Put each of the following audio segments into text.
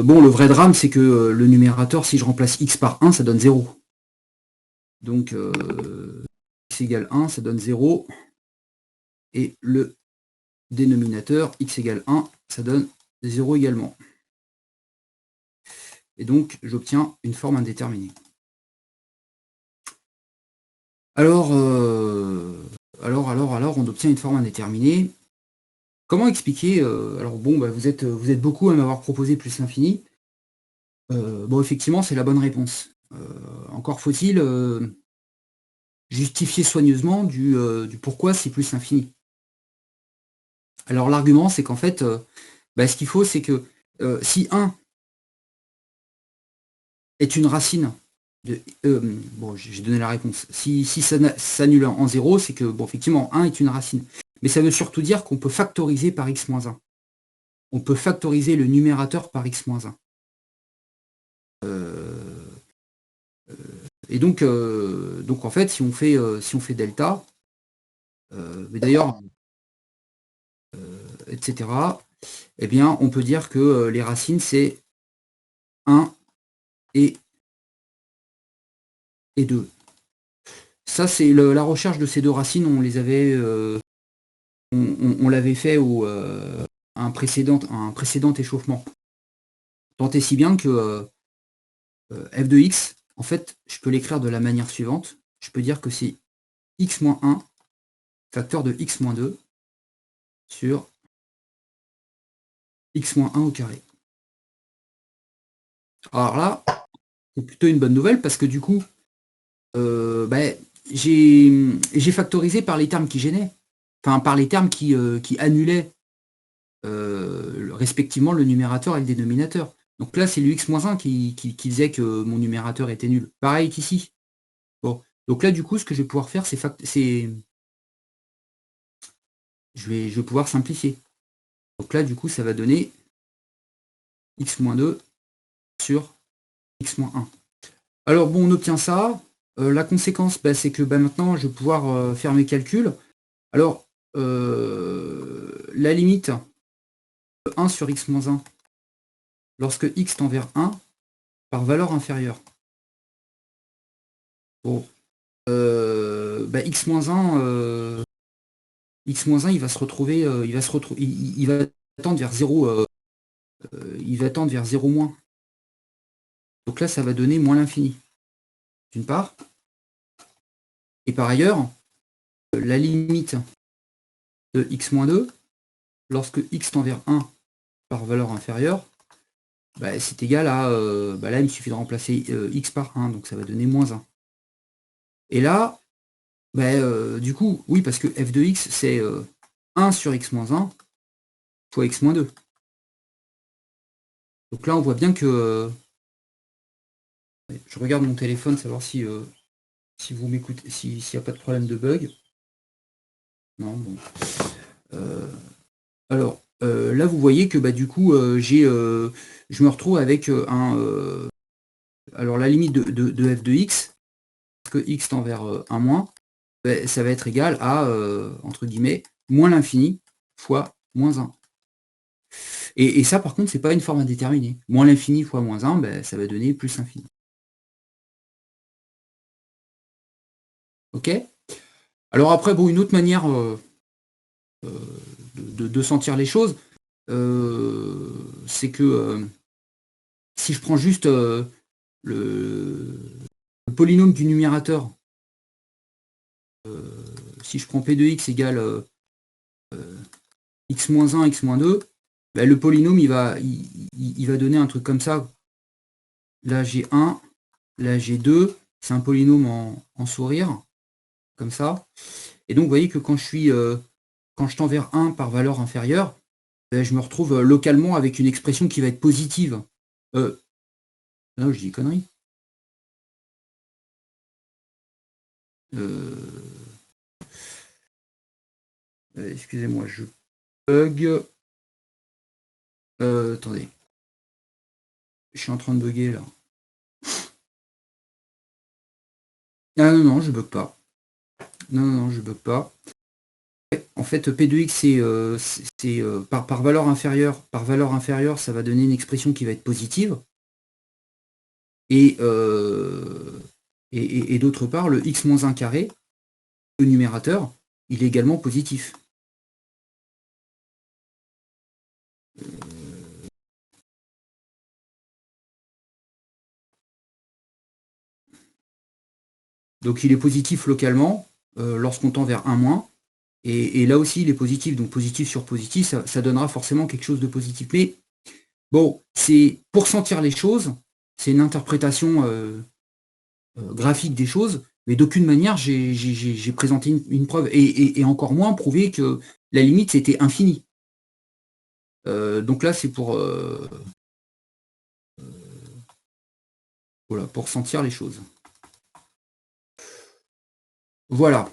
bon, le vrai drame, c'est que le numérateur, si je remplace x par 1, ça donne 0. Donc, x égale 1, ça donne 0. Et le dénominateur, x égale 1, ça donne 0 également. Et donc, j'obtiens une forme indéterminée. Alors, on obtient une forme indéterminée. Comment expliquer alors bon, bah, vous êtes beaucoup à m'avoir proposé plus l'infini. Bon, effectivement, c'est la bonne réponse. Encore faut-il justifier soigneusement du pourquoi c'est plus l'infini. Alors l'argument, c'est qu'en fait, bah, ce qu'il faut, c'est que si 1 est une racine de... bon, j'ai donné la réponse. Si ça s'annule en 0, c'est que, bon, effectivement, 1 est une racine. Mais ça veut surtout dire qu'on peut factoriser par x-1. On peut factoriser le numérateur par x-1. Et donc en fait, si on fait delta, mais d'ailleurs, etc., eh bien, on peut dire que les racines, c'est 1 et 2. Ça, c'est la recherche de ces deux racines, on les avait, on l'avait fait un précédent échauffement. Tant et si bien que f de x, en fait, je peux l'écrire de la manière suivante. Je peux dire que c'est x-1 facteur de x-2 sur x-1 au carré. Alors là, c'est plutôt une bonne nouvelle parce que du coup, bah, j'ai factorisé par les termes qui gênaient, enfin par les termes qui annulaient respectivement le numérateur et le dénominateur. Donc là, c'est le x-1 qui disait que mon numérateur était nul. Pareil qu'ici. Bon. Donc là, du coup, ce que je vais pouvoir faire, je vais pouvoir simplifier. Donc là, du coup, ça va donner x-2 sur x-1. Alors bon, on obtient ça. La conséquence, bah, c'est que bah, maintenant, je vais pouvoir faire mes calculs. Alors, la limite de 1 sur x-1, lorsque x tend vers 1, par valeur inférieure. Bon, bah, x-1, il va se retrouver, il va tendre vers 0, il va tendre vers 0 moins. Donc là, ça va donner moins l'infini, d'une part. Et par ailleurs, la limite de x-2, lorsque x tend vers 1 par valeur inférieure, bah, c'est égal à, bah là, il me suffit de remplacer x par 1, donc ça va donner moins 1. Et là, bah, du coup, oui, parce que f de x, c'est 1 sur x-1 fois x-2. Donc là, on voit bien que... je regarde mon téléphone, savoir si vous m'écoutez, s'il n'y a pas de problème de bug. Non, bon. Alors, là, vous voyez que bah, du coup, je me retrouve avec alors, la limite de f de x, parce que x tend vers 1 moins, bah, ça va être égal à, entre guillemets, moins l'infini fois moins 1. Et ça, par contre, c'est pas une forme indéterminée. Moins l'infini fois moins 1, bah, ça va donner plus l'infini. Ok? Alors après, bon, une autre manière de sentir les choses, c'est que si je prends juste le polynôme du numérateur, si je prends p de x égale x-1, x-2, bah, le polynôme il va donner un truc comme ça. Là j'ai 1, là j'ai 2, c'est un polynôme en sourire, comme ça. Et donc vous voyez que quand je tends vers 1 par valeur inférieure, bah, je me retrouve localement avec une expression qui va être positive. Non, je dis connerie. Excusez-moi, je bug. Attendez. Je suis en train de bugger là. Ah non, non, je bug pas. Non, non, non, je bug pas. En fait, P de X, c'est par valeur inférieure. Par valeur inférieure, ça va donner une expression qui va être positive. Et, et d'autre part, le x moins 1 carré, le numérateur, il est également positif. Donc il est positif localement, lorsqu'on tend vers 1 moins. Et là aussi, il est positif. Donc positif sur positif, ça donnera forcément quelque chose de positif. Mais bon, c'est pour sentir les choses, c'est une interprétation graphique des choses, mais d'aucune manière j'ai présenté une preuve, et encore moins prouvé que la limite c'était infini. Donc là c'est voilà, pour sentir les choses. Voilà.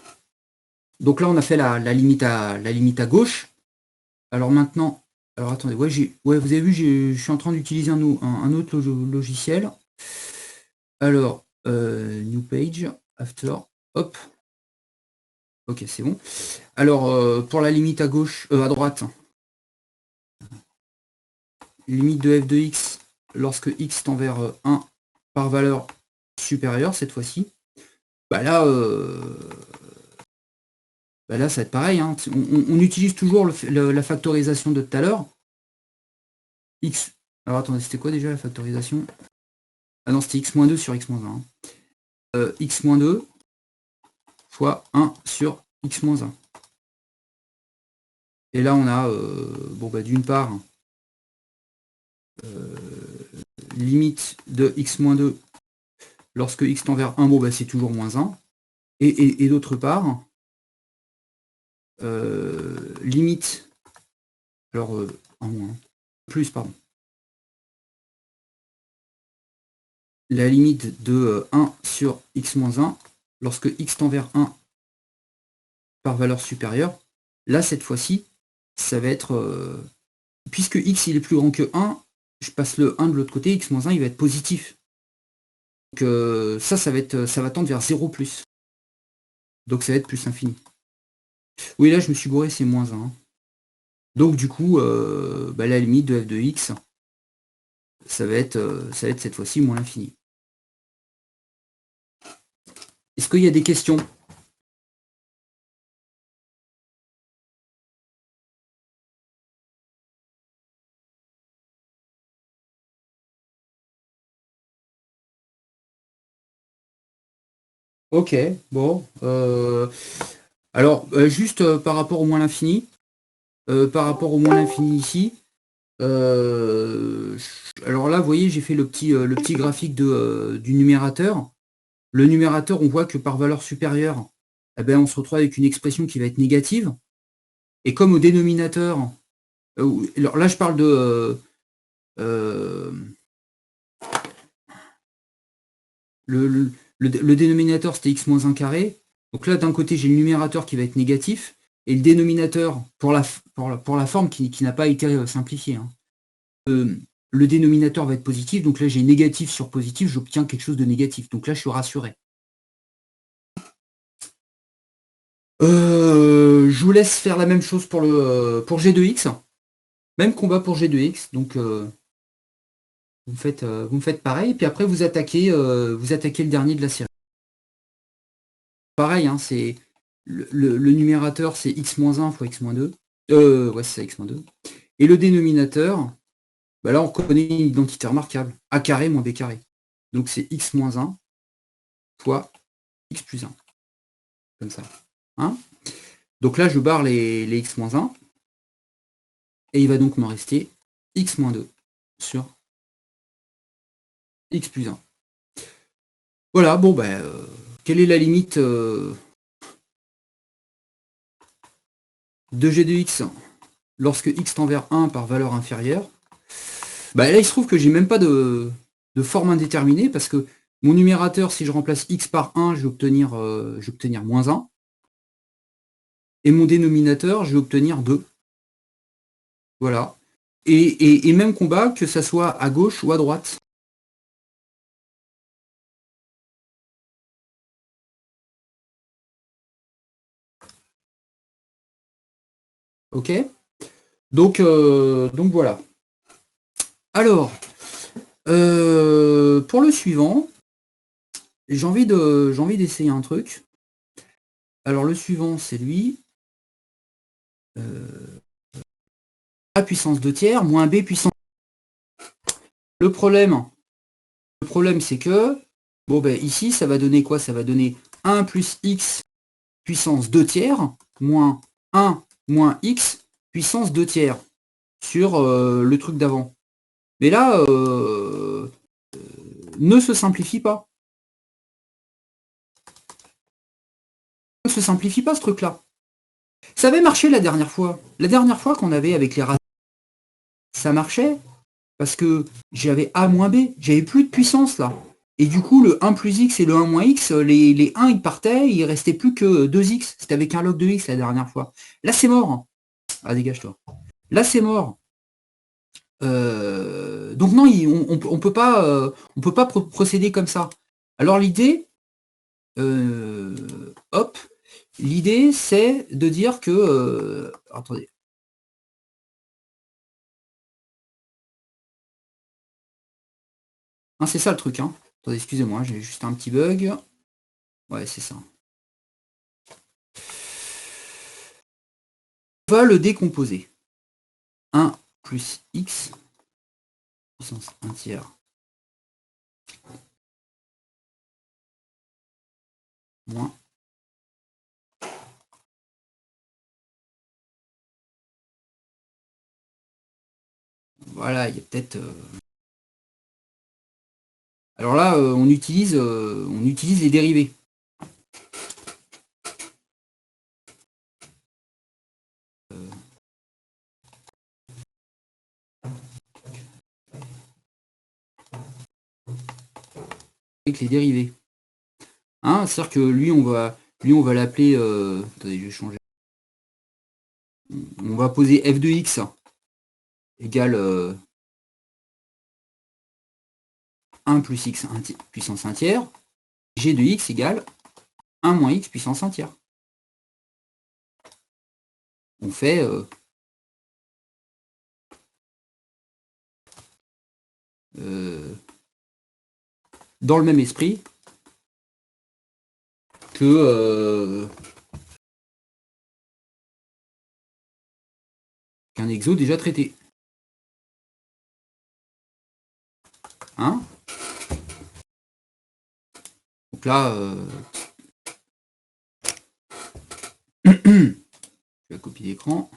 Donc là on a fait la limite à gauche. Alors maintenant, alors attendez, ouais, vous avez vu, je suis en train d'utiliser un autre logiciel. Alors, new page, after, hop. Ok, c'est bon. Alors, pour la limite à gauche, à droite, limite de f de x lorsque x tend vers 1 par valeur supérieure cette fois-ci, bah là, ça va être pareil. Hein. On utilise toujours la factorisation de tout à l'heure. X. Alors attendez, c'était quoi déjà la factorisation? Ah non, c'était x-2 sur x-1. X-2 fois 1 sur x-1. Et là, on a, bon, bah, d'une part, limite de x-2 lorsque x tend vers 1, bon, bah, c'est toujours moins 1. Et d'autre part, limite, alors, en moins, plus, pardon, la limite de 1 sur x-1 lorsque x tend vers 1 par valeur supérieure. Là, cette fois-ci, ça va être, puisque x il est plus grand que 1, je passe le 1 de l'autre côté, x-1 il va être positif. Donc ça va tendre vers 0 plus. Donc ça va être plus infini. Oui, là je me suis gouré, c'est moins 1. Donc du coup, bah, la limite de f de x, ça va être cette fois-ci moins l'infini. Est-ce qu'il y a des questions? Ok, bon. Alors, juste par rapport au moins l'infini, par rapport au moins l'infini ici, alors là, vous voyez, j'ai fait le petit graphique du numérateur. Le numérateur, on voit que par valeur supérieure, eh ben, on se retrouve avec une expression qui va être négative. Et comme au dénominateur, alors là je parle de euh, le dénominateur c'était x moins 1 carré. Donc là d'un côté j'ai le numérateur qui va être négatif et le dénominateur pour la forme qui n'a pas été simplifiée. Hein. Le dénominateur va être positif, donc là j'ai négatif sur positif, j'obtiens quelque chose de négatif. Donc là je suis rassuré. Je vous laisse faire la même chose pour G2X. Même combat pour G2X. Donc vous me faites pareil, et puis après vous attaquez le dernier de la série. Pareil, hein, c'est le numérateur c'est x-1 fois x-2. Ouais, c'est ça, x-2. Et le dénominateur, bah là on connaît une identité remarquable. A carré moins b carré. Donc c'est x-1 fois x plus 1. Comme ça. Hein, donc là je barre les x-1. Et il va donc m'en rester x-2 sur x plus 1. Voilà, bon ben, quelle est la limite de g de x lorsque x tend vers 1 par valeur inférieure? Bah là, il se trouve que j'ai même pas de forme indéterminée parce que mon numérateur, si je remplace x par 1, je vais obtenir moins 1. Et mon dénominateur, je vais obtenir 2. Voilà. Et même combat, que ça soit à gauche ou à droite. Ok. Donc voilà. Alors, pour le suivant, j'ai envie d'essayer un truc. Alors le suivant, c'est lui. A puissance 2 tiers moins B puissance. Le problème, c'est que, bon ben ici, ça va donner quoi? Ça va donner 1 plus x puissance 2 tiers moins 1 moins x puissance 2 tiers sur le truc d'avant. Mais là, ne se simplifie pas. Ne se simplifie pas ce truc-là. Ça avait marché la dernière fois. La dernière fois qu'on avait avec les racines, ça marchait parce que j'avais A moins B. J'avais plus de puissance là. Et du coup, le 1 plus x et le 1 moins x, les 1 ils partaient, il restait plus que 2x. C'était avec un log de x la dernière fois. Là, c'est mort. Ah, dégage-toi. Là, c'est mort. Donc non, on peut pas procéder comme ça. Alors l'idée, hop, l'idée c'est de dire que, attendez, hein, c'est ça le truc, hein. Attendez, excusez-moi, j'ai juste un petit bug. Ouais, c'est ça. On va le décomposer. 1 plus x puissance 1 tiers moins. Voilà, il y a peut-être. Alors là, on utilise les dérivés. Avec les dérivés. Hein, c'est-à-dire que lui, on va l'appeler. Attendez, je vais changer. On va poser f de x égale 1 plus x puissance 1 tiers. G de x égale 1 moins x puissance 1 tiers. On fait dans le même esprit que qu'un exo déjà traité. Hein? Donc là, je vais copier d'écran.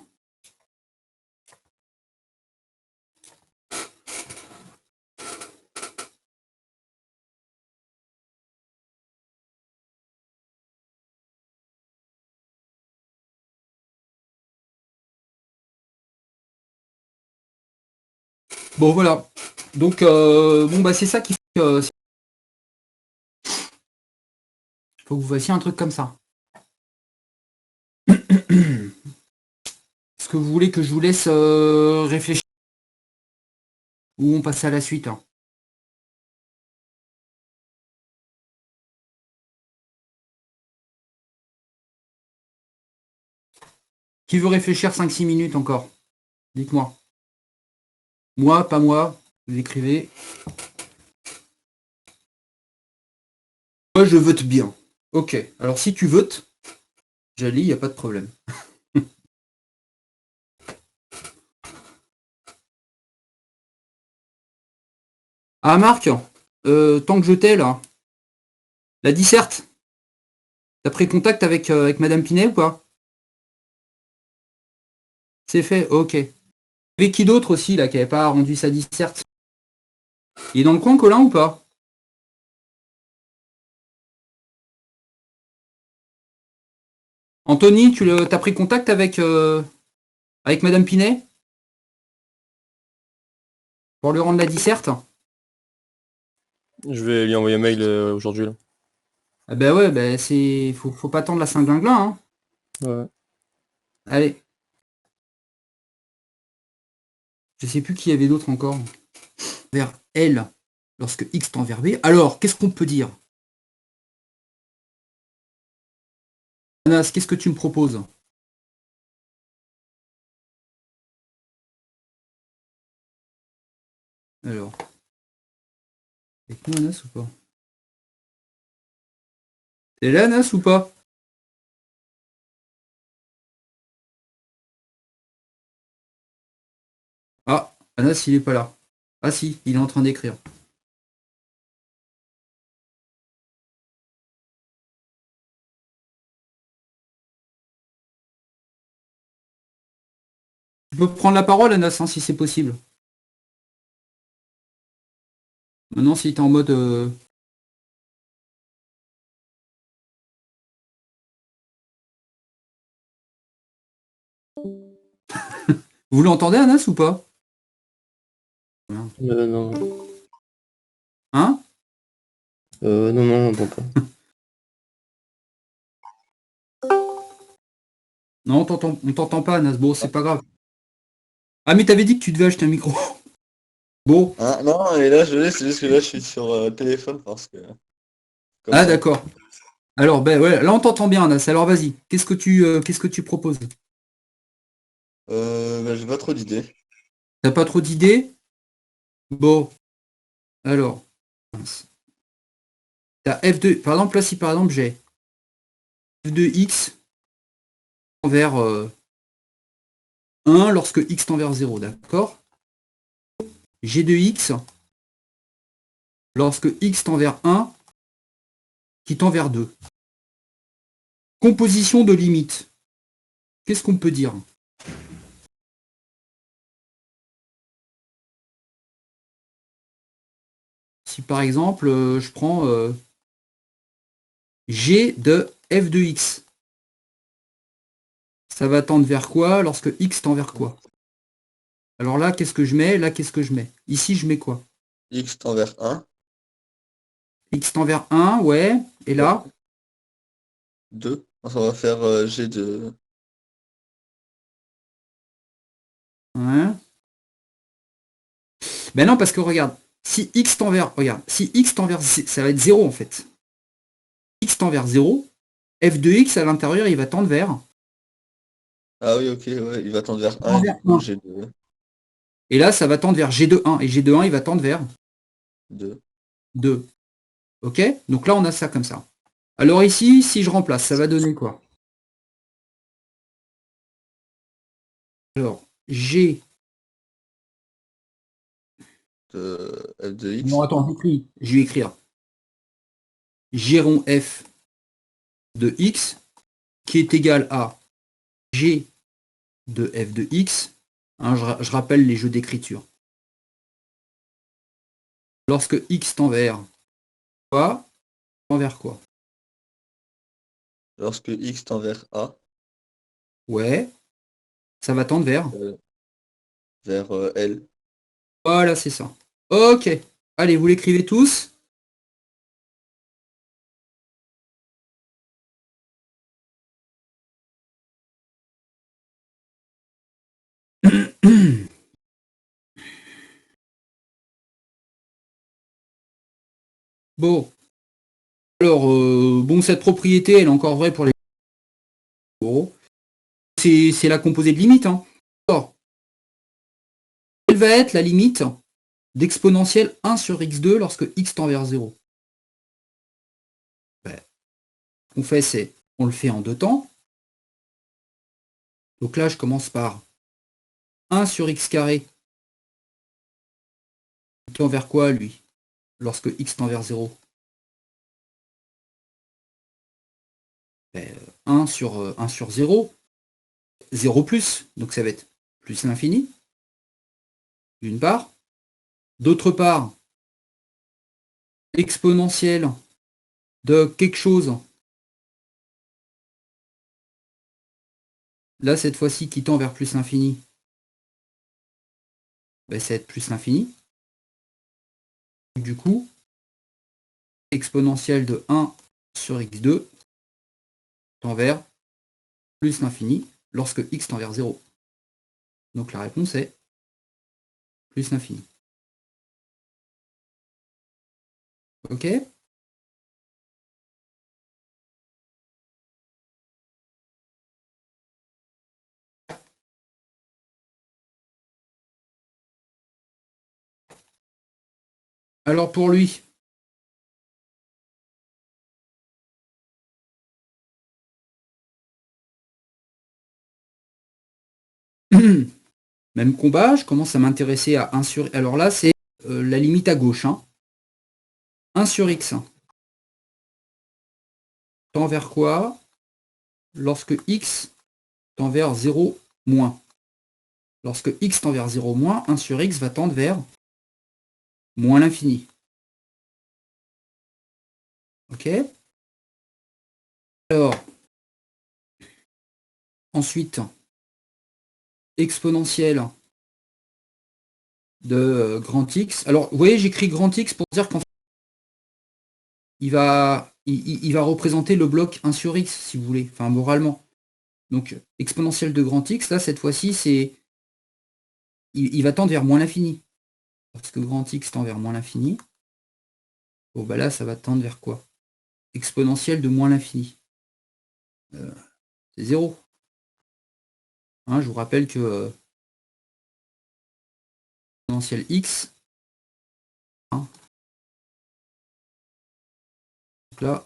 Bon voilà. Donc bon bah c'est ça qui fait que faut que vous fassiez un truc comme ça. Est-ce que vous voulez que je vous laisse réfléchir ou on passe à la suite, hein? Qui veut réfléchir 5-6 minutes encore? Dites-moi. Moi, pas moi, vous écrivez. Moi, je vote bien. Ok, alors si tu votes, Jali, il n'y a pas de problème. Ah Marc, tant que je t'ai là, la disserte, t'as pris contact avec Madame Pinet ou pas? C'est fait, ok. Avec qui d'autre aussi là qui n'avait pas rendu sa disserte? Il est dans le coin Colin ou pas? Anthony, t'as pris contact avec Madame Pinet pour lui rendre la disserte? Je vais lui envoyer un mail aujourd'hui là. Ah bah ouais, bah faut pas attendre la Saint-Glinglin, hein. Ouais. Allez, je sais plus qui y avait d'autre encore. Vers L, lorsque X tend vers B. Alors, qu'est-ce qu'on peut dire? Anas, qu'est-ce que tu me proposes? Alors, avec nous Anas ou pas? T'es là Anas ou pas? Ah, Anas il est pas là. Ah si, il est en train d'écrire. Tu peux prendre la parole Anas hein, si c'est possible. Maintenant si t'es en mode... Vous l'entendez Anas ou pas? Non. Hein? Non, on entend pas. Non, on t'entend pas Anas. Bon, c'est pas grave. Ah mais t'avais dit que tu devais acheter un micro. Bon. Ah, non, et là je l'ai, c'est juste que là je suis sur téléphone parce que comme Ah ça. d'accord. Alors ben ouais, là on t'entend bien Anas. Alors vas-y, qu'est-ce que tu proposes? Bah, j'ai pas trop d'idées. T'as pas trop d'idées? Bon, alors. T'as F2, par exemple, là si par exemple j'ai F2x envers 1 lorsque x tend vers 0, d'accord? G de x lorsque x tend vers 1 qui tend vers 2. Composition de limite. Qu'est-ce qu'on peut dire? Si par exemple je prends G de f de x, ça va tendre vers quoi lorsque x tend vers quoi? Alors là, qu'est-ce que je mets? Là, qu'est-ce que je mets? Ici, je mets quoi? X tend vers 1, X tend vers 1, ouais. Et là? 2. Enfin, on va faire G de... Ouais. Ben non, parce que regarde, si x tend vers, regarde, si x tend vers, ça va être 0 en fait. X tend vers 0, f de x à l'intérieur, il va tendre vers, Ah oui, ok, ouais, il va tendre vers 1 tend et vers du coup 1. G de Et là, ça va tendre vers g de 1. Et g de 1, il va tendre vers 2. 2. Ok? Donc là, on a ça comme ça. Alors ici, si je remplace, ça va donner quoi? Alors, g... De F de Non, X. attends, j'écris. Je vais écrire. G rond f de x qui est égal à g de f de x. Hein, je rappelle les jeux d'écriture. Lorsque x tend vers quoi? Tend vers quoi? Lorsque X tend vers A, Ouais, ça va tendre vers. euh, vers L. Voilà, c'est ça. Ok. Allez, vous l'écrivez tous. Bon. Alors, bon, cette propriété, elle est encore vraie pour les euros. C'est la composée de limite. Hein. Alors, quelle va être la limite d'exponentielle 1 sur x2 lorsque x tend vers 0? Ben, ce qu'on fait, c'est on le fait en deux temps. Donc là, je commence par 1 sur x carré. Il tend vers quoi, lui, lorsque x tend vers 0? Ben, 1 sur 0, 0 plus. Donc ça va être plus l'infini, d'une part. D'autre part, exponentielle de quelque chose, là cette fois-ci qui tend vers plus l'infini, ben, ça va être plus l'infini. Du coup, exponentielle de 1 sur x2 tend vers plus l'infini lorsque x tend vers 0. Donc la réponse est plus l'infini. Ok? Alors pour lui, même combat, je commence à m'intéresser à 1 sur... Alors là, c'est la limite à gauche. Hein. 1 sur x tend vers quoi lorsque x tend vers 0 moins. Lorsque x tend vers 0 moins, 1 sur x va tendre vers moins l'infini. Ok. Alors, ensuite, exponentielle de grand X. Alors, vous voyez, j'écris grand X pour dire qu'en fait, il va représenter le bloc 1 sur X, si vous voulez, enfin, moralement. Donc, exponentielle de grand X, là, cette fois-ci, c'est... Il va tendre vers moins l'infini. Parce que grand X tend vers moins l'infini. Bon, bah là, ça va tendre vers quoi? Exponentielle de moins l'infini. C'est 0. Hein, je vous rappelle que exponentielle X, hein, donc là,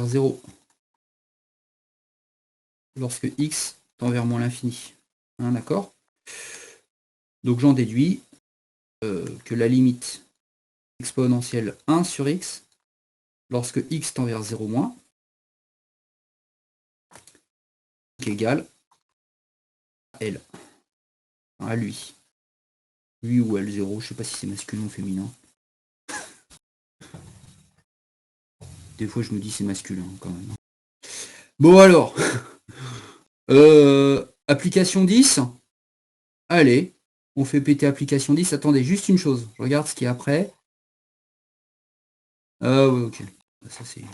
0 lorsque x tend vers moins l'infini. Hein, d'accord. Donc j'en déduis que la limite exponentielle 1 sur x lorsque x tend vers 0 moins est égale à L. À lui. Lui ou L0, je sais pas si c'est masculin ou féminin. Des fois je me dis c'est masculin quand même. Bon alors, application 10. Allez, on fait péter application 10. Attendez, juste une chose. Je regarde ce qu'il y a après. Ah ouais, ok. Ça c'est...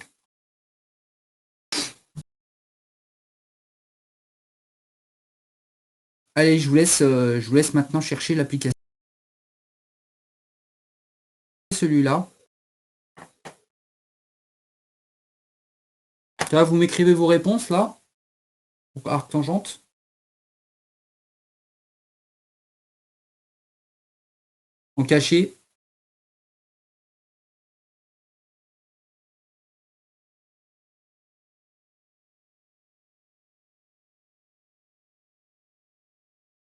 Allez, je vous laisse maintenant chercher l'application. Celui-là. Là, vous m'écrivez vos réponses là. Arc tangente. En caché.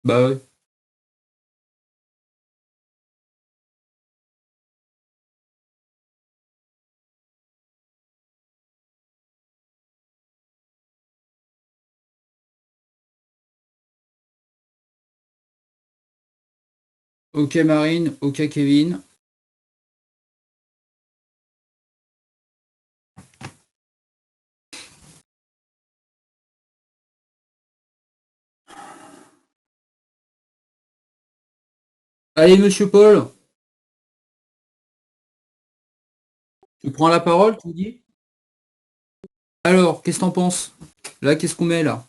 Bah ouais. Ok Marine, ok Kevin. Allez Monsieur Paul. Tu prends la parole, tu me dis. Alors, qu'est-ce que t'en penses? Là, qu'est-ce qu'on met là?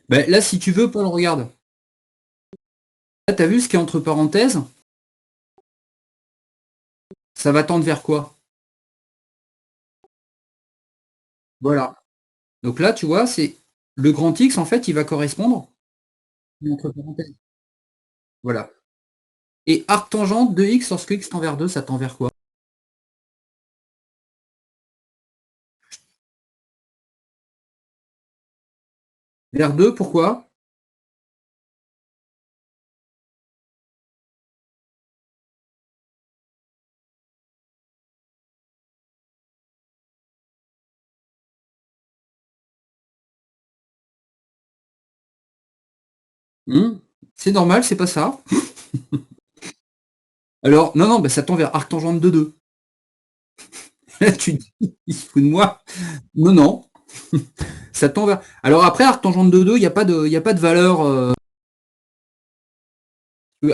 Ben, là, si tu veux, Paul, regarde. Là, t'as vu ce qui est entre parenthèses? Ça va tendre vers quoi? Voilà. Donc là, tu vois, c'est le grand X, en fait, il va correspondre entre parenthèses. Voilà. Et arc tangente de X lorsque X tend vers 2, ça tend vers quoi? Vers 2, pourquoi? C'est normal, c'est pas ça. Alors, non, non, ben, ça tend vers arc tangente de 2. Là, tu te dis, il se fout de moi. Non, non. Ça tend vers... Alors après, arc tangente de 2, il n'y a pas de valeur...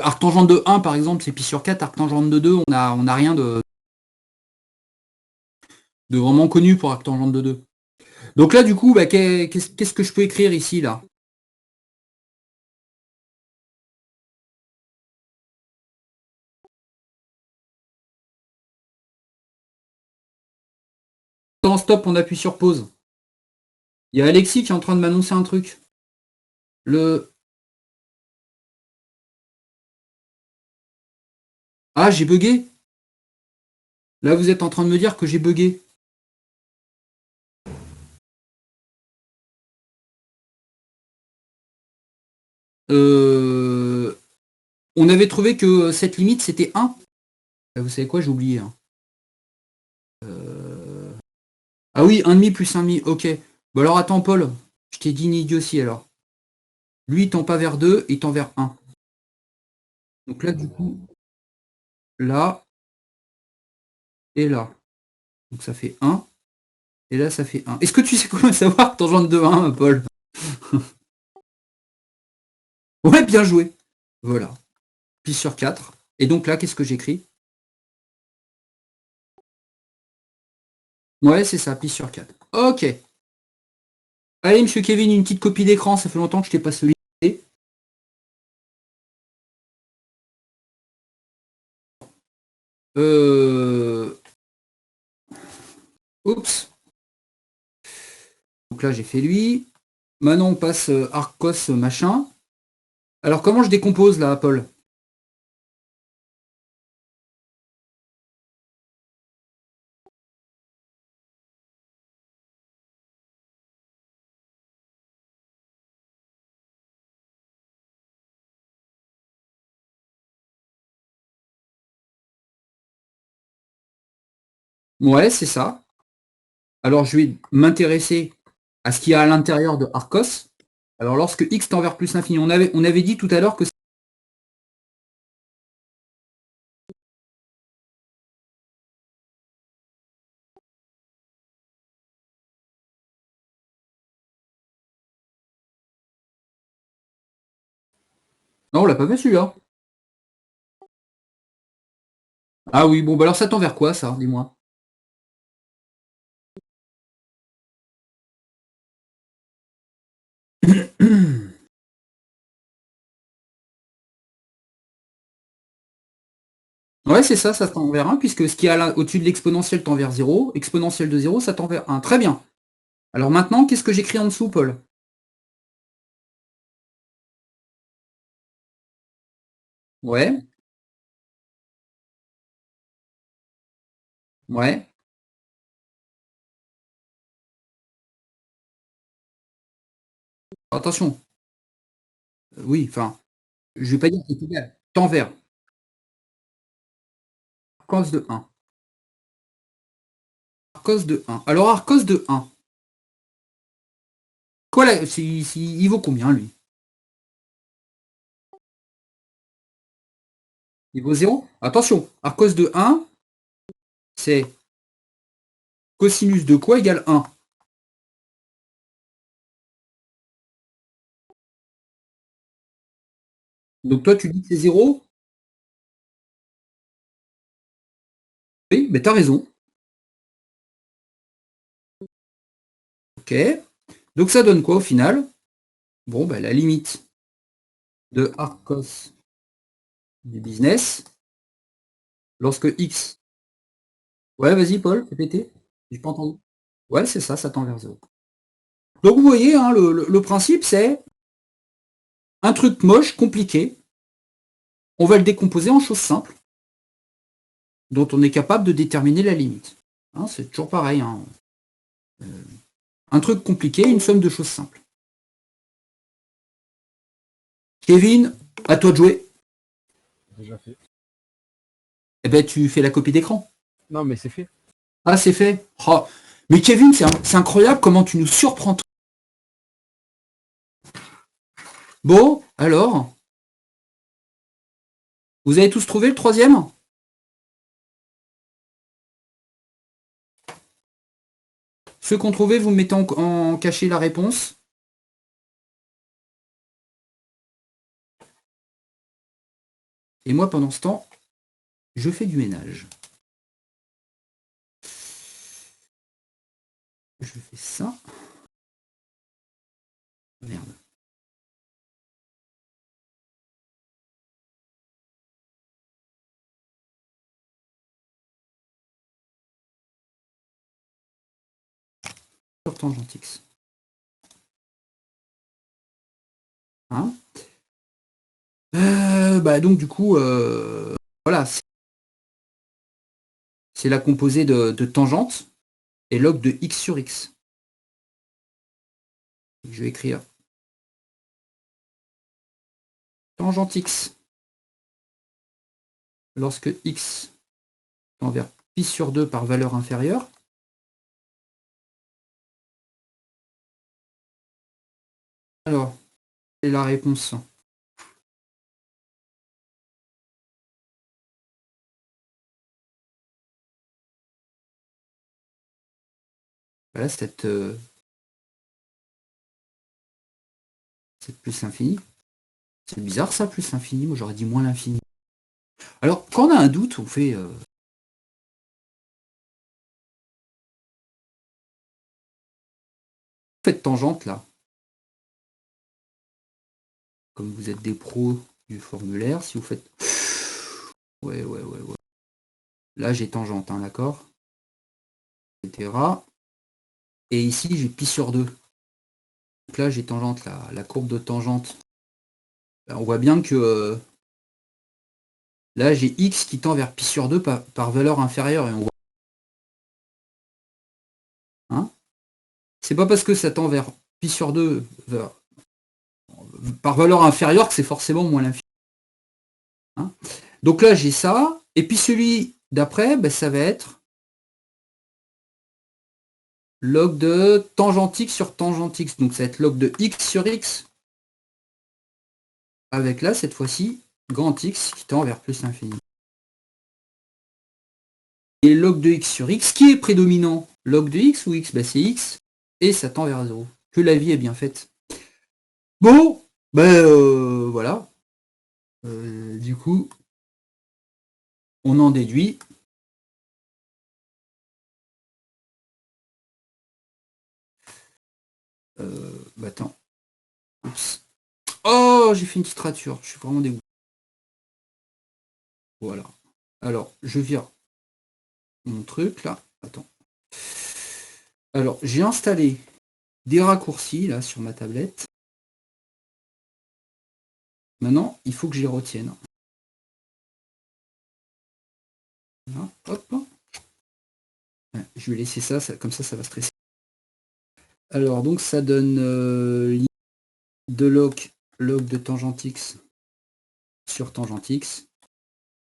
Arc tangente de 1, par exemple, c'est pi sur 4. Arc tangente de 2, on a rien de vraiment connu pour arc tangente de 2. Donc là, du coup, bah, qu'est-ce que je peux écrire ici, là? Attends, stop, on appuie sur pause. Il y a Alexis qui est en train de m'annoncer un truc. Le... Ah, j'ai bugué. Là, vous êtes en train de me dire que j'ai bugué. On avait trouvé que cette limite, c'était 1. Vous savez quoi, j'ai oublié. Hein. Ah oui, 1,5 plus 1,5, ok. Bon alors attends, Paul, je t'ai dit une idiotie alors. Lui, il tend pas vers 2, il tend vers 1. Donc là, du coup, là et là. Donc ça fait 1, et là, ça fait 1. Est-ce que tu sais comment savoir tangente de 1, Paul? Ouais, bien joué. Voilà. Pi sur 4. Et donc là, qu'est-ce que j'écris? Ouais, c'est ça, pi sur 4. Ok. Allez, monsieur Kevin, une petite copie d'écran, ça fait longtemps que je t'ai pas sollicité. Euh... Oups. Donc là, j'ai fait lui. Maintenant, on passe Arcos machin. Alors, comment je décompose là, Paul? Ouais, c'est ça. Alors, je vais m'intéresser à ce qu'il y a à l'intérieur de Arcos. Alors, lorsque x tend vers plus l'infini, on avait dit tout à l'heure que... Non, on l'a pas fait celui-là. Ah oui, bon, bah alors ça tend vers quoi, ça? Dis-moi. Ouais, c'est ça tend vers 1, puisque ce qui est au-dessus de l'exponentielle tend vers 0. Exponentielle de 0, ça tend vers 1. Très bien. Alors maintenant, qu'est-ce que j'écris en dessous, Paul? Ouais, ouais. Attention. Oui, enfin, je vais pas dire que c'est égal. Tend vers cos de 1. Arcos de 1. Alors, Arcos de 1. Quoi là, il vaut combien, lui? Il vaut 0. Attention, Arcos de 1, c'est cosinus de quoi égale 1. Donc toi, tu dis que c'est 0. Oui, mais t'as raison. Ok. Donc ça donne quoi au final? Bon, bah, la limite de Arcos du business, lorsque x... Ouais, vas-y, Paul, répétez. J'ai pas entendu. Ouais, c'est ça tend vers 0. Donc vous voyez, hein, le principe, c'est un truc moche, compliqué. On va le décomposer en choses simples, dont on est capable de déterminer la limite. Hein, c'est toujours pareil. Hein. Un truc compliqué, une somme de choses simples. Kevin, à toi de jouer. Déjà fait. Eh ben, tu fais la copie d'écran. Non, mais c'est fait. Ah, c'est fait. Oh. Mais Kevin, c'est incroyable comment tu nous surprends. Bon, alors, vous avez tous trouvé le troisième? Ceux qu'on trouvait, vous mettez en caché la réponse. Et moi, pendant ce temps, je fais du ménage. Je fais ça. Merde. Sur tangente x. Hein, bah donc du coup, voilà, c'est la composée de tangente et log de x sur x. Je vais écrire tangente x lorsque x tend vers pi sur 2 par valeur inférieure. Alors, c'est la réponse. Voilà, cette plus l'infini. C'est bizarre ça, plus l'infini. Moi j'aurais dit moins l'infini. Alors, quand on a un doute, on fait... faites tangente là. Comme vous êtes des pros du formulaire, si vous faites... Ouais. Là j'ai tangente, hein, d'accord, etc. Et ici j'ai pi sur 2. Donc là j'ai tangente, la courbe de tangente. Là, on voit bien que là j'ai x qui tend vers pi sur 2 par valeur inférieure. Et on voit... Hein, c'est pas parce que ça tend vers pi sur 2 par valeur inférieure que c'est forcément moins l'infini. Hein, donc là j'ai ça. Et puis celui d'après, ben, ça va être log de tangente x sur tangente x. Donc ça va être log de x sur x. Avec là, cette fois-ci, grand X qui tend vers plus l'infini. Et log de x sur x, qui est prédominant? Log de x ou x? Ben, c'est x, et ça tend vers 0. Que la vie est bien faite. Bon, ben voilà. Du coup, on en déduit. Bah attends. Oups. Oh, j'ai fait une petite rature. Je suis vraiment dégoûté. Voilà. Alors, je vire mon truc là. Attends. Alors, j'ai installé des raccourcis là sur ma tablette. Maintenant, il faut que je les retienne. Voilà. Hop. Ouais, je vais laisser ça, comme ça va stresser. Alors, donc ça donne de log de tangente x sur tangente x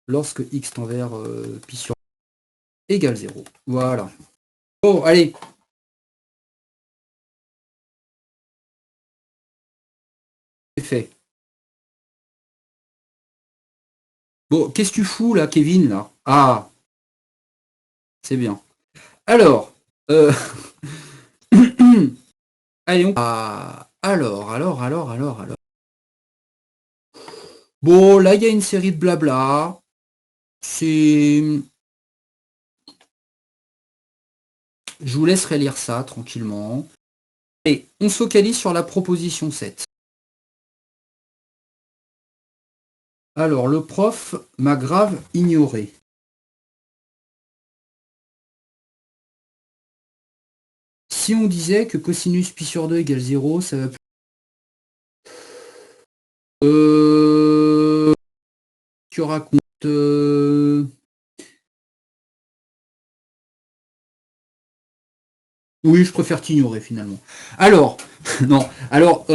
lorsque x tend vers pi sur égale 0. Voilà. Bon, allez. C'est fait. Bon, qu'est-ce que tu fous là, Kevin, là? Ah, c'est bien. Alors, allez, on... Ah, alors. Bon, là, il y a une série de blabla. C'est... Je vous laisserai lire ça tranquillement. Et on se focalise sur la proposition 7. Alors, le prof m'a grave ignoré. Si on disait que cosinus pi sur 2 égale 0, ça va plus... Tu racontes... Oui, je préfère t'ignorer finalement. Alors, non, alors...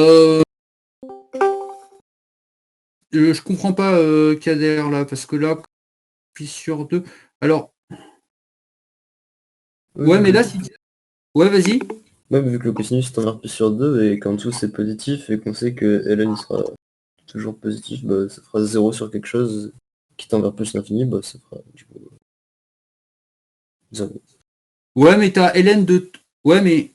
je comprends pas Kader là, parce que là, pi sur 2... Alors... Ouais, mais là, si... Ouais, vas-y. Ouais, vu que le cosinus est un pi sur 2 et qu'en dessous c'est positif et qu'on sait que ln sera toujours positif, bah, ça fera 0 sur quelque chose qui tend vers plus l'infini, bah, ça fera du coup 0. Ouais, mais t'as Hélène de... Ouais, mais...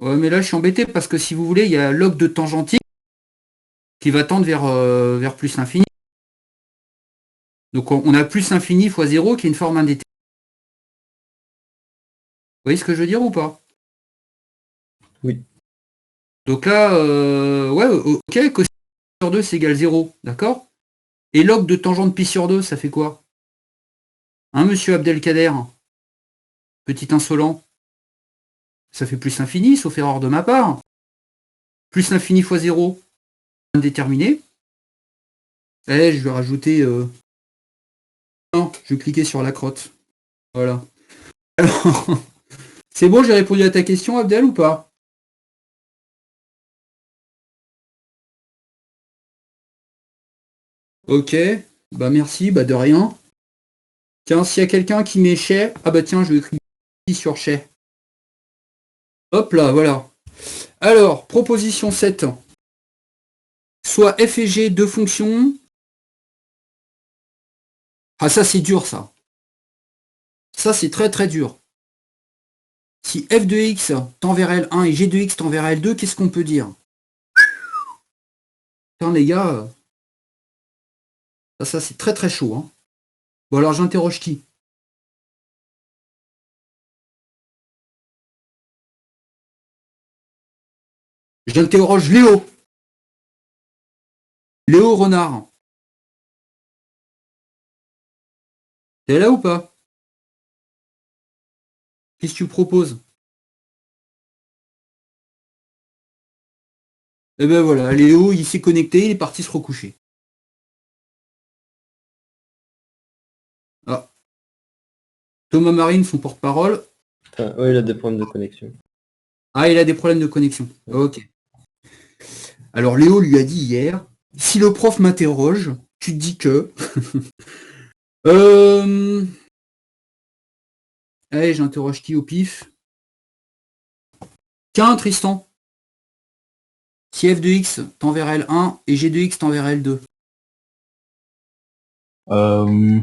Ouais, mais là, je suis embêté parce que si vous voulez, il y a log de tangente qui va tendre vers plus l'infini. Donc on a plus infini fois 0 qui est une forme indéterminée. voyez ce que je veux dire ou pas? Oui. Donc là, ouais, ok, cosine sur 2 c'est égal 0, d'accord? Et log de tangente pi sur 2, ça fait quoi? Hein, monsieur Abdelkader? Petit insolent? Ça fait plus l'infini, sauf erreur de ma part. Plus l'infini fois 0, indéterminé. Eh, je vais rajouter... Non, je vais cliquer sur la crotte. Voilà. Alors, c'est bon, j'ai répondu à ta question, Abdel, ou pas? Ok, bah merci, bah de rien. Tiens, s'il y a quelqu'un qui met chez, ah bah tiens, je vais écrire sur chez. Hop là, voilà. Alors, proposition 7. Soit f et g deux fonctions. Ah ça c'est dur ça. Ça c'est très très dur. Si f de x tend vers L1 et g de x tend vers L2, qu'est-ce qu'on peut dire? Putain les gars, ça c'est très très chaud. Hein. Bon alors j'interroge qui? J'interroge Léo. Léo Renard. T'es là ou pas? Qu'est-ce que tu proposes? Eh ben voilà, Léo il s'est connecté, il est parti se recoucher. Ah. Thomas Marine, son porte-parole. Enfin, ouais, il a des problèmes de connexion. Ah, il a des problèmes de connexion. Ouais. Ok. Alors Léo lui a dit hier, si le prof m'interroge, tu te dis que... Allez, j'interroge qui au pif? Tiens, Tristan. Si f de x tend vers L1 et g de x tend vers L2. Euh,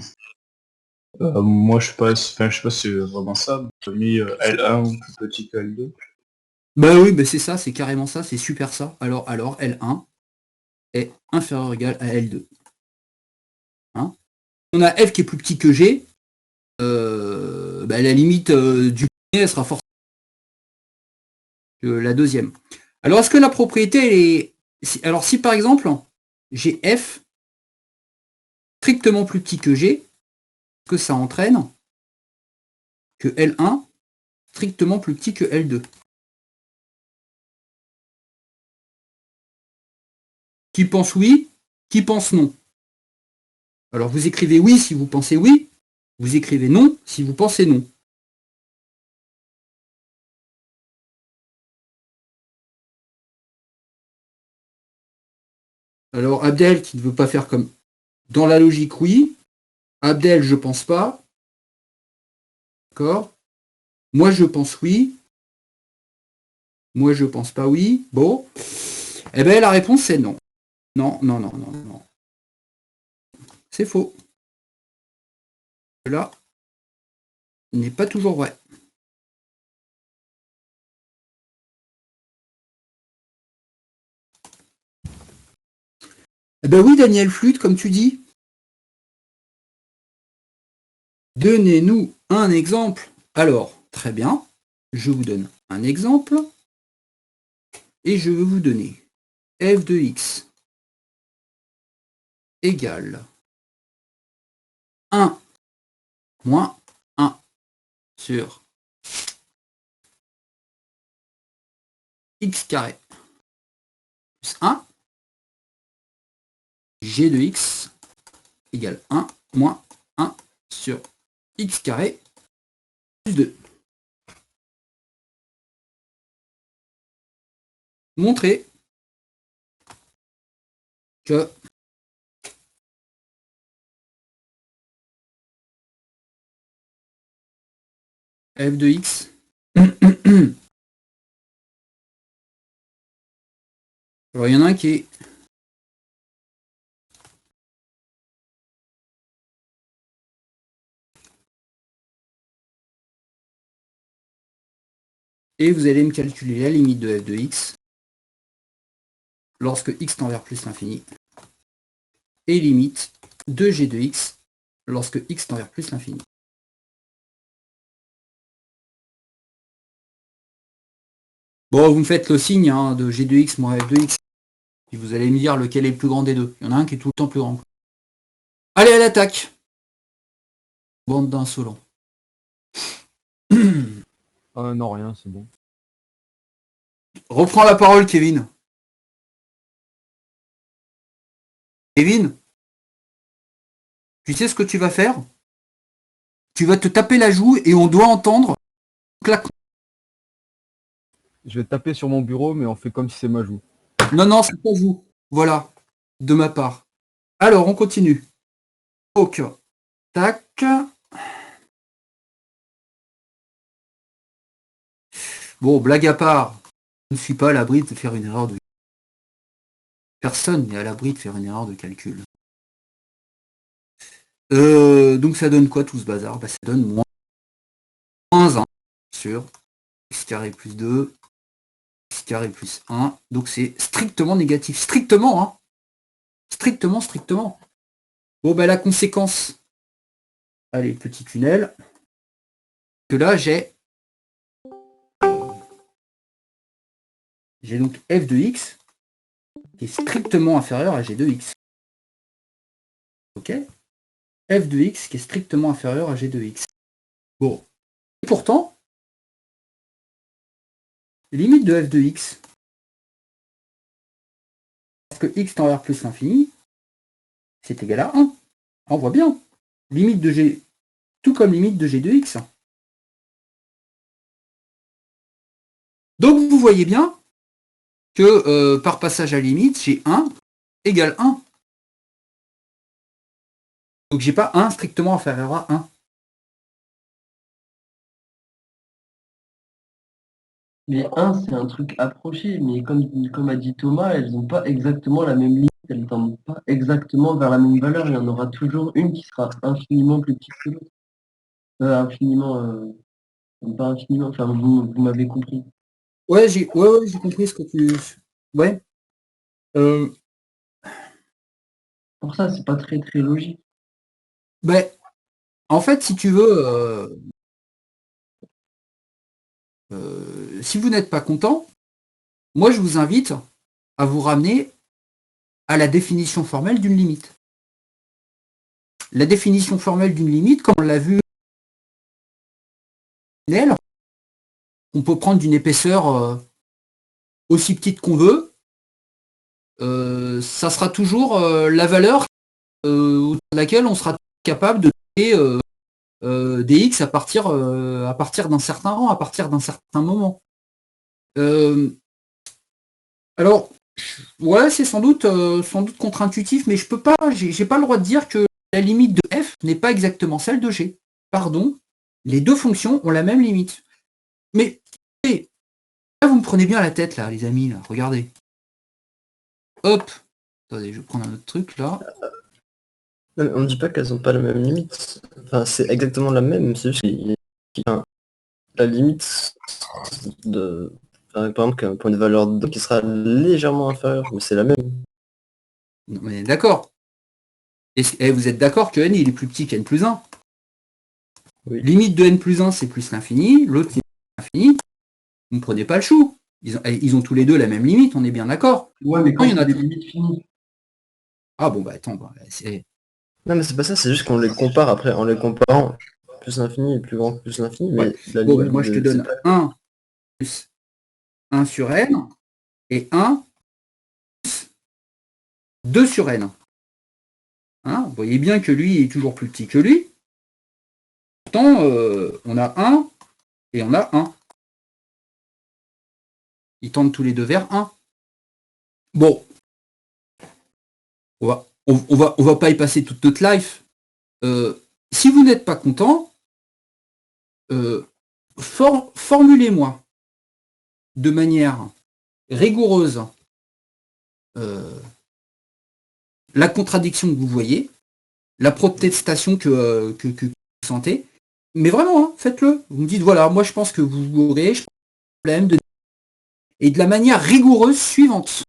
moi, je sais pas si c'est vraiment ça. J'ai mis L1 plus petit que L2. Bah oui, bah c'est ça, c'est carrément ça, c'est super ça. Alors L1 est inférieur ou égal à L2. Hein, on a f qui est plus petit que g, bah la limite du premier, elle sera forcément que la deuxième. Alors est-ce que la propriété, elle est... Alors si par exemple, j'ai f strictement plus petit que g, que ça entraîne que L1 strictement plus petit que L2. Qui pense oui, qui pense non. Alors vous écrivez oui si vous pensez oui, vous écrivez non si vous pensez non. Alors Abdel qui ne veut pas faire comme dans la logique oui, Abdel je pense pas, d'accord. Moi je pense oui, moi je pense pas oui. Bon, eh bien la réponse c'est non. Non, non, non, non, non. C'est faux. Cela n'est pas toujours vrai. Eh ben oui, Daniel Flûte, comme tu dis. Donnez-nous un exemple. Alors, très bien. Je vous donne un exemple. Et je vais vous donner f de x égale 1 moins 1 sur x carré plus 1, g de x égale 1 moins 1 sur x carré plus 2. Montrer que f de x alors il y en a un qui est et vous allez me calculer la limite de f de x lorsque x tend vers plus l'infini et limite de g de x lorsque x tend vers plus l'infini. Bon, vous me faites le signe hein, de G2X moins F2X. Puis vous allez me dire lequel est le plus grand des deux. Il y en a un qui est tout le temps plus grand. Allez, à l'attaque. Bande d'insolents. Non, rien, c'est bon. Reprends la parole, Kevin. Kevin, tu sais ce que tu vas faire? Tu vas te taper la joue et on doit entendre clac. Je vais taper sur mon bureau, mais on fait comme si c'est ma joue. Non, c'est pas vous. Voilà, de ma part. Alors, on continue. Donc, tac. Bon, blague à part, je ne suis pas à l'abri de faire une erreur de... Personne n'est à l'abri de faire une erreur de calcul. Donc ça donne quoi tout ce bazar? Ça donne moins 1 sur x carré plus 2, x carré plus 1. Donc c'est strictement négatif. Strictement, hein. Strictement. Bon, la conséquence. Allez, petit tunnel. Que là, j'ai donc f de x qui est strictement inférieur à g de x. Ok? F de x qui est strictement inférieur à g de x. Bon. Et pourtant, limite de f de x, parce que x tend vers plus l'infini, c'est égal à 1. On voit bien. Limite de g, tout comme limite de g de x. Donc vous voyez bien que par passage à limite, j'ai 1 égale 1. Donc j'ai pas 1 strictement inférieur à 1. Mais 1, c'est un truc approché, mais comme a dit Thomas, elles n'ont pas exactement la même limite, elles ne tendent pas exactement vers la même valeur. Il y en aura toujours une qui sera infiniment plus petite que l'autre. Pas infiniment, enfin vous m'avez compris. Ouais, j'ai compris ce que tu... Ouais. Pour ça, c'est pas très très logique. En fait, si tu veux, si vous n'êtes pas content, moi je vous invite à vous ramener à la définition formelle d'une limite. La définition formelle d'une limite, comme on l'a vu, on peut prendre d'une épaisseur aussi petite qu'on veut, ça sera toujours la valeur autour de laquelle on sera capable de donner des x à partir d'un certain rang, à partir d'un certain moment. Alors, ouais, c'est sans doute contre-intuitif, mais je peux pas, j'ai pas le droit de dire que la limite de f n'est pas exactement celle de g. Pardon, les deux fonctions ont la même limite. Mais là, vous me prenez bien la tête, là, les amis, là, regardez. Hop, attendez, je vais prendre un autre truc, là. Non, mais on ne dit pas qu'elles n'ont pas la même limite. Enfin, c'est exactement la même, c'est juste qu'il y a la limite de... Enfin, par exemple, pour une valeur 2 qui sera légèrement inférieure, mais c'est la même. Non, mais d'accord. Et vous êtes d'accord que n il est plus petit qu'n plus 1? Oui. Limite de n plus 1, c'est plus l'infini, l'autre c'est l'infini. Vous ne prenez pas le chou. Ils ont tous les deux la même limite, on est bien d'accord. Ouais, mais quand il y en a des limites finies. Ah bon, attends, c'est... Non, mais c'est pas ça, c'est juste qu'on les compare après, en les comparant plus l'infini est plus grand que plus l'infini, mais Ouais. la Bon, limite moi je te de... c'est donne pas- 1 plus 1 sur n et 1 plus 2 sur n. Hein, vous voyez bien que lui est toujours plus petit que lui. Pourtant, on a 1 et on a 1. Ils tendent tous les deux vers 1. Bon, on va pas y passer toute notre life. Si vous n'êtes pas content, formulez-moi de manière rigoureuse la contradiction que vous voyez, la protestation que vous sentez, mais vraiment, hein, faites-le. Vous me dites, voilà, moi je pense que vous aurez un problème de... Et de la manière rigoureuse suivante.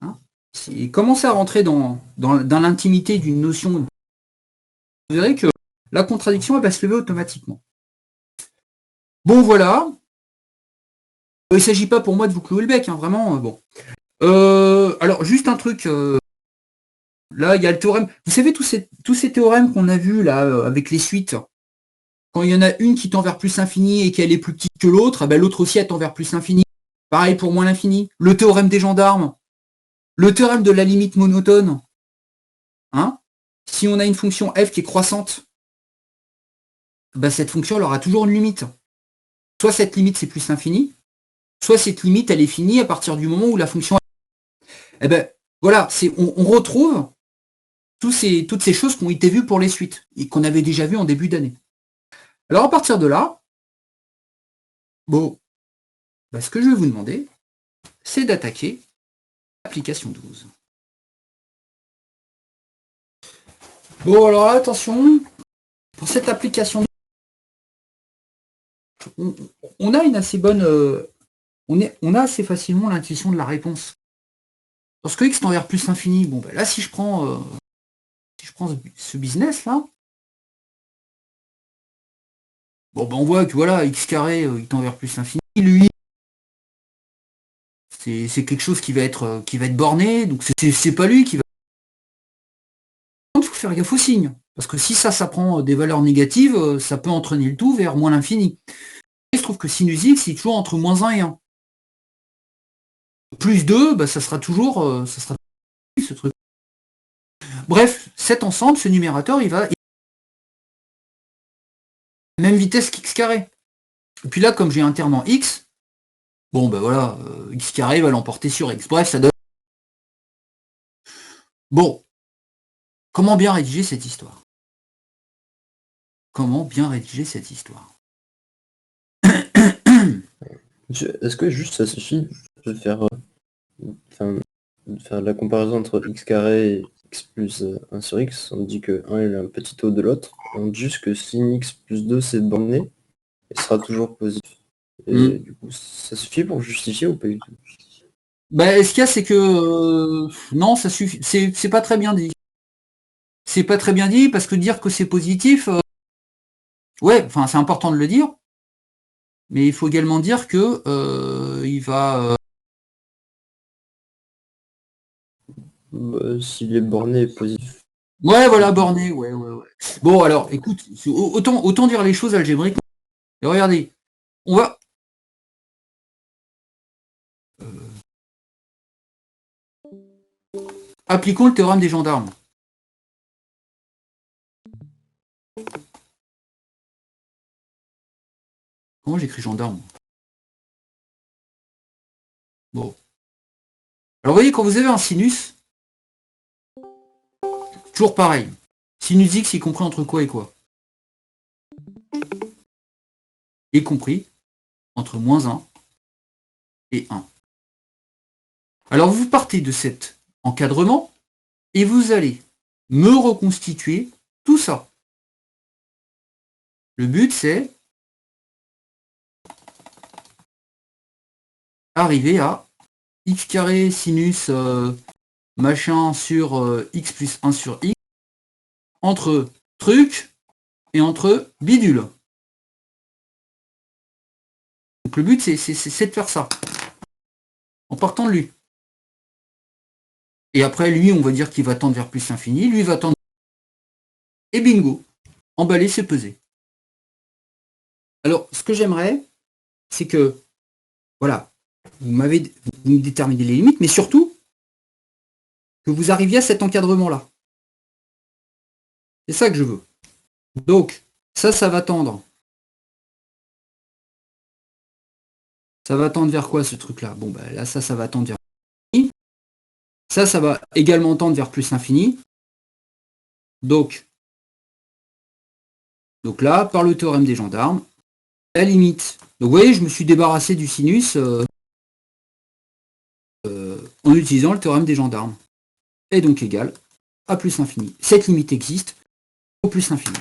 Hein, commencez à rentrer dans l'intimité d'une notion, vous verrez que la contradiction elle va se lever automatiquement. Bon voilà, Il ne s'agit pas pour moi de vous clouer le bec, hein, vraiment, bon. Alors, juste un truc, là, il y a le théorème. Vous savez, tous ces théorèmes qu'on a vus, là, avec les suites, quand il y en a une qui tend vers plus l'infini et qu'elle est plus petite que l'autre, eh ben, l'autre aussi, elle tend vers plus l'infini. Pareil pour moins l'infini. Le théorème des gendarmes, le théorème de la limite monotone, hein, si on a une fonction f qui est croissante, ben, cette fonction, elle aura toujours une limite. Soit cette limite, c'est plus l'infini, soit cette limite, elle est finie à partir du moment où la fonction... Eh ben, voilà, on retrouve toutes ces choses qui ont été vues pour les suites, et qu'on avait déjà vues en début d'année. Alors, à partir de là, bon, ben, ce que je vais vous demander, c'est d'attaquer l'application 12. Bon, alors attention, pour cette application, on a une assez bonne... on a assez facilement l'intuition de la réponse. Lorsque x tend vers plus l'infini, bon, ben là, si je prends ce business-là, bon, ben on voit que voilà, x carré, il tend vers plus l'infini, lui, c'est quelque chose qui va être borné, donc c'est pas lui qui va... Il faut faire gaffe aux signes, parce que si ça prend des valeurs négatives, ça peut entraîner le tout vers moins l'infini. Il se trouve que sinus x, c'est toujours entre moins 1 et 1. Plus 2, bah, ça sera toujours ce truc. Bref, cet ensemble, ce numérateur, il va à la même vitesse qu'x carré. Et puis là, comme j'ai un terme en x, bon ben voilà, x carré va l'emporter sur x. Bref, ça donne... Bon, comment bien rédiger cette histoire? Comment bien rédiger cette histoire? Est-ce que juste ça suffit de faire, de faire la comparaison entre x carré et x plus 1 sur x? On dit que 1 est un petit taux de l'autre. On dit juste que sin x plus 2 c'est borné et sera toujours positif. Et du coup, ça suffit pour justifier ou pas du tout? Bah, ce qu'il y a, c'est que non, ça suffit. C'est pas très bien dit. C'est pas très bien dit parce que dire que c'est positif, ouais, enfin c'est important de le dire, mais il faut également dire que il va. S'il est borné et positif. Ouais, voilà, borné, ouais. Bon, alors, écoute, autant dire les choses algébriques. Et regardez, on va. Appliquons le théorème des gendarmes. Comment j'écris gendarme? Bon. Alors, vous voyez, quand vous avez un sinus, toujours pareil. Sinus x, y compris entre quoi et quoi? Y compris entre moins 1 et 1. Alors, vous partez de cet encadrement et vous allez me reconstituer tout ça. Le but, c'est arriver à x carré sinus machin sur x plus 1 sur x entre truc et entre bidule. Donc le but, c'est de faire ça. En partant de lui. Et après, lui, on va dire qu'il va tendre vers plus l'infini. Lui va tendre... Et bingo. Emballer, c'est peser. Alors, ce que j'aimerais, c'est que, voilà, vous me déterminez les limites, mais surtout, que vous arriviez à cet encadrement-là. C'est ça que je veux. Donc, ça va tendre. Ça va tendre vers quoi, ce truc-là? Bon, ben là, ça va tendre vers l'infini. Ça va également tendre vers plus l'infini. Donc là, par le théorème des gendarmes, la limite. Donc, vous voyez, je me suis débarrassé du sinus en utilisant le théorème des gendarmes. Et donc égal à plus l'infini. Cette limite existe au plus l'infini.